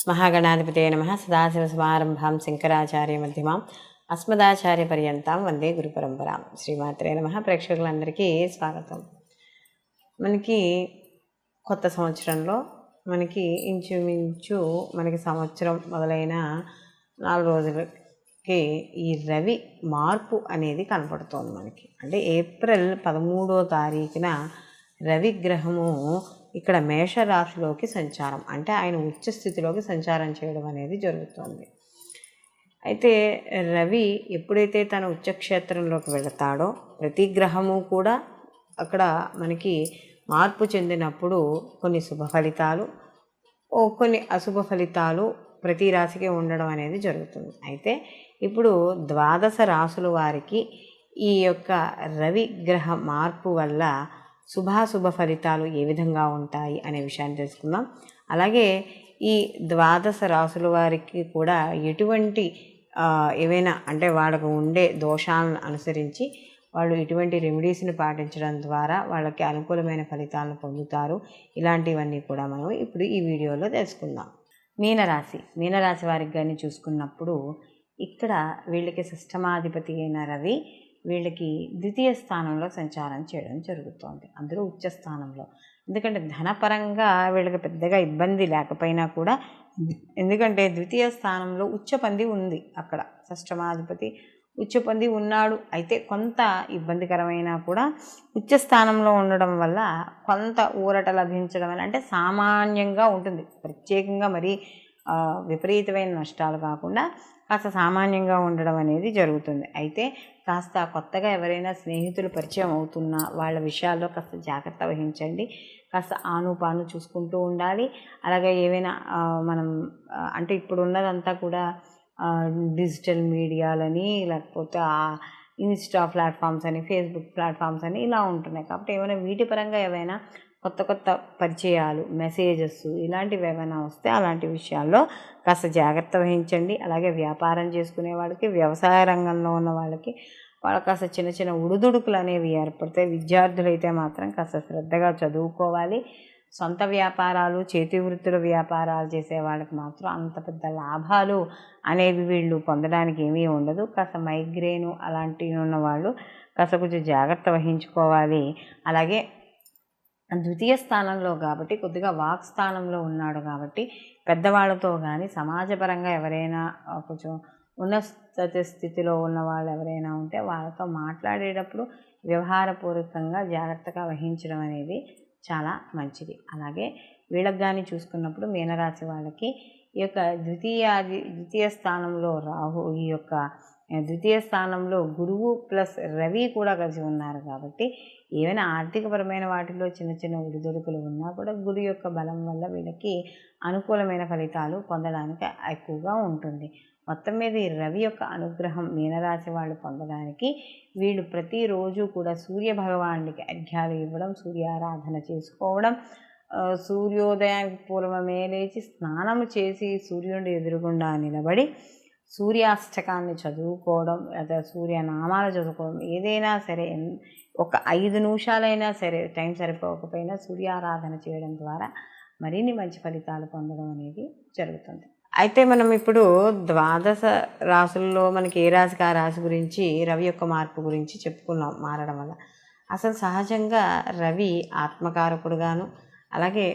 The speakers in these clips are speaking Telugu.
మహాగణాధిపతయ నమః. సదాశివసమారంభాం శంకరాచార్యమధ్యమాం అస్మదాచార్యపర్యంతం వందే గురుపరంపరాం. శ్రీమాత్రే నమః. ప్రేక్షకులందరికీ స్వాగతం. మనకి కొత్త సంవత్సరంలో మనకి ఇంచుమించు సంవత్సరం మొదలైన 4 రోజులకి ఈ రవి మార్పు అనేది కనపడుతోంది మనకి. అంటే ఏప్రిల్ 13వ తారీఖున రవి గ్రహము ఇక్కడ మేషరాశిలోకి సంచారం, అంటే ఆయన ఉచ్చ స్థితిలోకి సంచారం చేయడం అనేది జరుగుతుంది. అయితే రవి ఎప్పుడైతే తన ఉచ్చక్షేత్రంలోకి వెళతాడో ప్రతి గ్రహము కూడా అక్కడ మనకి మార్పు చెందినప్పుడు కొన్ని శుభ ఫలితాలు, కొన్ని అశుభ ఫలితాలు ప్రతి రాశికి ఉండడం అనేది జరుగుతుంది. అయితే ఇప్పుడు 12 రాశుల వారికి ఈ యొక్క రవి గ్రహ మార్పు వల్ల శుభాశుభ ఫలితాలు ఏ విధంగా ఉంటాయి అనే విషయాన్ని తెలుసుకుందాం. అలాగే ఈ 12 రాశుల వారికి కూడా ఎటువంటి ఏవైనా అంటే వాళ్ళకు ఉండే దోషాలను అనుసరించి వాళ్ళు ఇటువంటి రెమెడీస్ని పాటించడం ద్వారా వాళ్ళకి అనుకూలమైన ఫలితాలను పొందుతారు. ఇలాంటివన్నీ కూడా మనం ఇప్పుడు ఈ వీడియోలో తెలుసుకుందాం. మీనరాశి వారికి కానీ చూసుకున్నప్పుడు ఇక్కడ వీళ్ళకి షష్టమాధిపతి అయిన రవి వీళ్ళకి ద్వితీయ స్థానంలో సంచారం చేయడం జరుగుతుంది, అందులో ఉచ్చ స్థానంలో. ఎందుకంటే ధనపరంగా వీళ్ళకి పెద్దగా ఇబ్బంది లేకపోయినా కూడా, ఎందుకంటే ద్వితీయ స్థానంలో ఉచ్చపంది ఉంది, అక్కడ షష్టమాధిపతి ఉచ్చపంది ఉన్నాడు. అయితే కొంత ఇబ్బందికరమైనా కూడా ఉచ్చ స్థానంలో ఉండడం వల్ల కొంత ఊరట లభించడం వల్ల, అంటే సామాన్యంగా ఉంటుంది, ప్రత్యేకంగా మరీ విపరీతమైన నష్టాలు కాకుండా కాస్త సామాన్యంగా ఉండడం అనేది జరుగుతుంది. అయితే కాస్త కొత్తగా ఎవరైనా స్నేహితులు పరిచయం అవుతున్నా వాళ్ళ విషయాల్లో కాస్త జాగ్రత్త వహించండి. కాస్త ఆనుపాను చూసుకుంటూ ఉండాలి. అలాగే ఏవైనా మనం అంటే ఇప్పుడు ఉన్నదంతా కూడా డిజిటల్ మీడియాలని, లేకపోతే ఇన్స్టా ప్లాట్ఫామ్స్ అని, ఫేస్బుక్ ప్లాట్ఫామ్స్ అని ఇలా ఉంటున్నాయి. కాబట్టి ఏమైనా వీటి పరంగా ఏవైనా కొత్త పరిచయాలు, మెసేజెస్ ఇలాంటివి ఏమైనా వస్తే అలాంటి విషయాల్లో కాస్త జాగ్రత్త వహించండి. అలాగే వ్యాపారం చేసుకునే వాళ్ళకి, వ్యవసాయ రంగంలో ఉన్న వాళ్ళకి కాస్త చిన్న ఉడుదుడుకులు అనేవి ఏర్పడతాయి. విద్యార్థులైతే మాత్రం కాస్త శ్రద్ధగా చదువుకోవాలి. సొంత వ్యాపారాలు, చేతి వృత్తుల వ్యాపారాలు చేసే వాళ్ళకి మాత్రం అంత పెద్ద లాభాలు అనేవి వీళ్ళు పొందడానికి ఏమీ ఉండదు. కాస్త మైగ్రేను అలాంటివి ఉన్న వాళ్ళు కాస్త కొంచెం జాగ్రత్త వహించుకోవాలి. అలాగే ద్వితీయ స్థానంలో కాబట్టి కొద్దిగా వాక్ స్థానంలో ఉన్నాడు కాబట్టి పెద్దవాళ్ళతో కానీ, సమాజపరంగా ఎవరైనా కొంచెం ఉన్నత స్థితిలో ఉన్న వాళ్ళు ఎవరైనా ఉంటే వాళ్ళతో మాట్లాడేటప్పుడు వ్యవహారపూర్వకంగా జాగ్రత్తగా వహించడం అనేది చాలా మంచిది. అలాగే వీళ్ళకి కానీ చూసుకున్నప్పుడు మీనరాశి వాళ్ళకి ఈ యొక్క ద్వితీయ స్థానంలో రాహు, ఈ యొక్క ద్వితీయ స్థానంలో గురువు ప్లస్ రవి కూడా కలిసి ఉన్నారు కాబట్టి ఏమైనా ఆర్థికపరమైన వాటిలో చిన్న ఒడిదుడుకులు ఉన్నా కూడా గురు యొక్క బలం వల్ల వీళ్ళకి అనుకూలమైన ఫలితాలు పొందడానికి ఎక్కువగా ఉంటుంది. మొత్తం మీద ఈ రవి యొక్క అనుగ్రహం మీనరాశి వాళ్ళు పొందడానికి వీళ్ళు ప్రతిరోజు కూడా సూర్య భగవానుడికి అర్ఘ్యాలు ఇవ్వడం, సూర్యారాధన చేసుకోవడం, సూర్యోదయానికి పూర్వమే లేచి స్నానము చేసి సూర్యుడి ఎదురుగుండా నిలబడి సూర్యాష్టకాన్ని చదువుకోవడం, లేదా సూర్యనామాలు చదువుకోవడం, ఏదైనా సరే ఒక 5 నిమిషాలైనా సరే, టైం సరిపోకపోయినా సూర్యారాధన చేయడం ద్వారా మరిన్ని మంచి ఫలితాలు పొందడం అనేది జరుగుతుంది. అయితే మనం ఇప్పుడు 12 రాశుల్లో మనకి ఏ రాశికి ఆ రాశి గురించి, రవి యొక్క మార్పు గురించి చెప్పుకున్నాం. మారడం వల్ల అసలు సహజంగా రవి ఆత్మకారకుడుగాను, అలాగే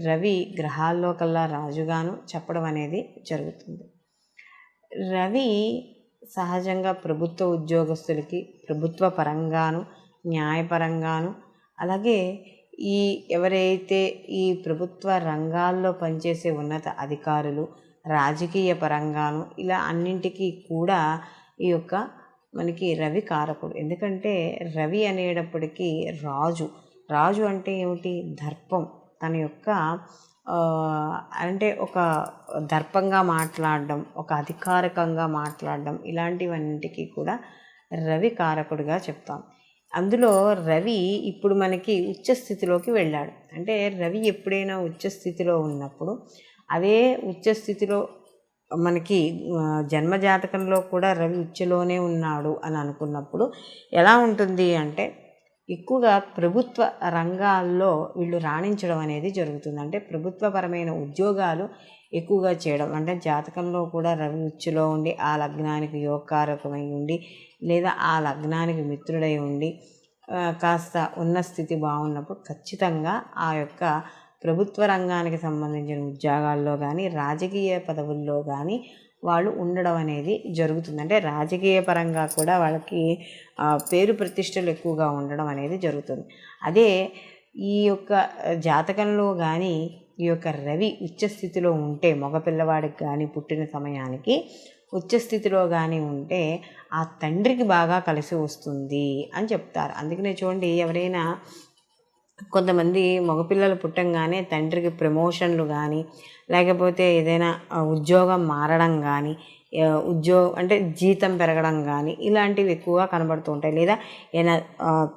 రవి గ్రహాల్లో కల్లా రాజుగాను చెప్పడం అనేది జరుగుతుంది. రవి సహజంగా ప్రభుత్వ ఉద్యోగస్తులకి ప్రభుత్వ పరంగాను, న్యాయపరంగాను, అలాగే ఎవరైతే ఈ ప్రభుత్వ రంగాల్లో పనిచేసే ఉన్నత అధికారులు, రాజకీయ పరంగాను, ఇలా అన్నింటికీ కూడా ఈ యొక్క మనకి రవి కారకుడు. ఎందుకంటే రవి అనేటప్పటికీ రాజు అంటే ఏమిటి? దర్పం. తన యొక్క అంటే ఒక దర్పంగా మాట్లాడడం, ఒక అధికారికంగా మాట్లాడడం, ఇలాంటివన్నింటికి కూడా రవి కారకుడిగా చెప్తాం. అందులో రవి ఇప్పుడు మనకి ఉచ్చస్థితిలోకి వెళ్ళాడు. అంటే రవి ఎప్పుడైనా ఉచ్చస్థితిలో ఉన్నప్పుడు, అదే ఉచ్చస్థితిలో మనకి జన్మజాతకంలో కూడా రవి ఉచ్చలోనే ఉన్నాడు అని అనుకున్నప్పుడు ఎలా ఉంటుంది అంటే ఎక్కువగా ప్రభుత్వ రంగాల్లో వీళ్ళు రాణించడం అనేది జరుగుతుంది. అంటే ప్రభుత్వపరమైన ఉద్యోగాలు ఎక్కువగా చేయడం, అంటే జాతకంలో కూడా రవి ఉచ్చులో ఉండి ఆ లగ్నానికి యోగకారకమై ఉండి లేదా ఆ లగ్నానికి మిత్రుడై ఉండి కాస్త ఉన్న స్థితి బాగున్నప్పుడు ఖచ్చితంగా ఆ యొక్క ప్రభుత్వ రంగానికి సంబంధించిన ఉద్యోగాల్లో కానీ రాజకీయ పదవుల్లో కానీ వాళ్ళు ఉండడం అనేది జరుగుతుంది. అంటే రాజకీయ పరంగా కూడా వాళ్ళకి పేరు ప్రతిష్టలు ఎక్కువగా ఉండడం అనేది జరుగుతుంది. అదే ఈ యొక్క జాతకంలో కానీ ఈ యొక్క రవి ఉచ్చస్థితిలో ఉంటే మగపిల్లవాడికి కానీ పుట్టిన సమయానికి ఉచ్చస్థితిలో కానీ ఉంటే ఆ తండ్రికి బాగా కలిసి వస్తుంది అని చెప్తారు. అందుకనే చూడండి, ఎవరైనా కొంతమంది మగపిల్లలు పుట్టంగానే తండ్రికి ప్రమోషన్లు కానీ లేకపోతే ఏదైనా ఉద్యోగం మారడం కానీ అంటే జీతం పెరగడం కానీ ఇలాంటివి ఎక్కువగా కనబడుతూ ఉంటాయి. లేదా ఏదైనా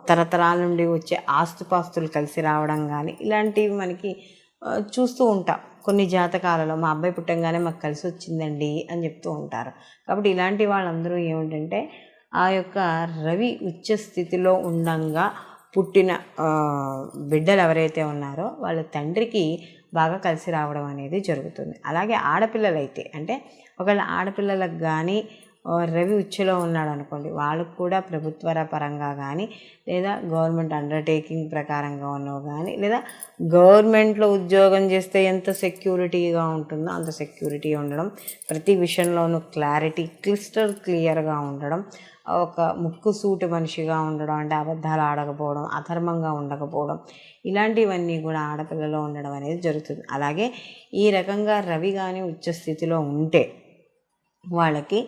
తరతరాల నుండి వచ్చే ఆస్తుపాస్తులు కలిసి రావడం కానీ ఇలాంటివి మనకి చూస్తూ ఉంటాం. కొన్ని జాతకాలలో మా అబ్బాయి పుట్టంగానే మాకు కలిసి వచ్చిందండి అని చెప్తూ ఉంటారు. కాబట్టి ఇలాంటి వాళ్ళందరూ ఏమిటంటే ఆ యొక్క రవి ఉచ్చ స్థితిలో ఉండంగా పుట్టిన బిడ్డలు ఎవరైతే ఉన్నారో వాళ్ళ తండ్రికి బాగా కలిసి రావడం అనేది జరుగుతుంది. అలాగే ఆడపిల్లలైతే, అంటే ఒకవేళ ఆడపిల్లలకు కానీ రవి ఉచ్చులో ఉన్నాడు అనుకోండి, వాళ్ళకు కూడా ప్రభుత్వ పరంగా కానీ లేదా గవర్నమెంట్ అండర్టేకింగ్ ప్రకారంగా ఉన్నవి కానీ లేదా గవర్నమెంట్లో ఉద్యోగం చేస్తే ఎంత సెక్యూరిటీగా ఉంటుందో అంత సెక్యూరిటీ ఉండడం, ప్రతి విషయంలోనూ క్లియర్గా ఉండడం, ఒక ముక్కు సూటి మనిషిగా ఉండడం, అంటే అబద్ధాలు ఆడకపోవడం, అధర్మంగా ఉండకపోవడం, ఇలాంటివన్నీ కూడా ఆడపిల్లలో ఉండడం అనేది జరుగుతుంది. అలాగే ఈ రకంగా రవి కానీ ఉచ్చస్థితిలో ఉంటే వాళ్ళకి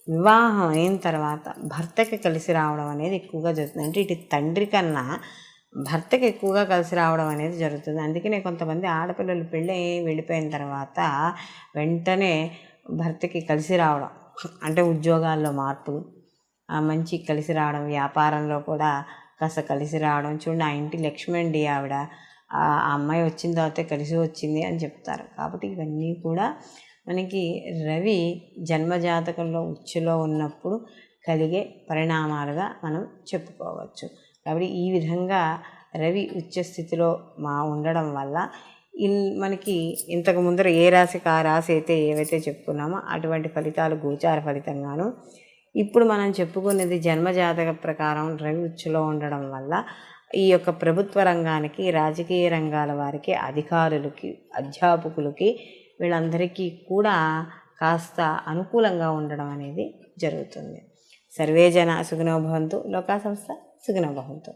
వివాహం అయిన తర్వాత భర్తకి కలిసి రావడం అనేది ఎక్కువగా జరుగుతుంది. అంటే ఇటు తండ్రి కన్నా భర్తకి ఎక్కువగా కలిసి రావడం అనేది జరుగుతుంది. అందుకనే కొంతమంది ఆడపిల్లలు పెళ్ళి వెళ్ళిపోయిన తర్వాత వెంటనే భర్తకి కలిసి రావడం, అంటే ఉద్యోగాల్లో మార్పులు, మంచి కలిసి రావడం, వ్యాపారంలో కూడా కాస్త కలిసి రావడం. చూడండి, ఆ ఇంటి లక్ష్మి అండి ఆవిడ, ఆ అమ్మాయి వచ్చిన తర్వాత కలిసి వచ్చింది అని చెప్తారు. కాబట్టి ఇవన్నీ కూడా మనకి రవి జన్మజాతకంలో ఉచ్చులో ఉన్నప్పుడు కలిగే పరిణామాలుగా మనం చెప్పుకోవచ్చు. కాబట్టి ఈ విధంగా రవి ఉచ్చస్థితిలో ఉండడం వల్ల మనకి ఇంతకు ముందర ఏ రాశికి ఆ రాశి అయితే ఏవైతే చెప్పుకున్నామో అటువంటి ఫలితాలు గోచార ఫలితంగాను, ఇప్పుడు మనం చెప్పుకునేది జన్మజాతక ప్రకారం రవి ఉచ్చులో ఉండడం వల్ల ఈ యొక్క ప్రభుత్వ రంగానికి, రాజకీయ రంగాల వారికి, అధికారులకి, అధ్యాపకులకి, వీళ్ళందరికీ కూడా కాస్త అనుకూలంగా ఉండడం అనేది జరుగుతుంది. సర్వే జన సుఖినో భవంతు, లోకా సంస్థ సుఖినో భవంతు.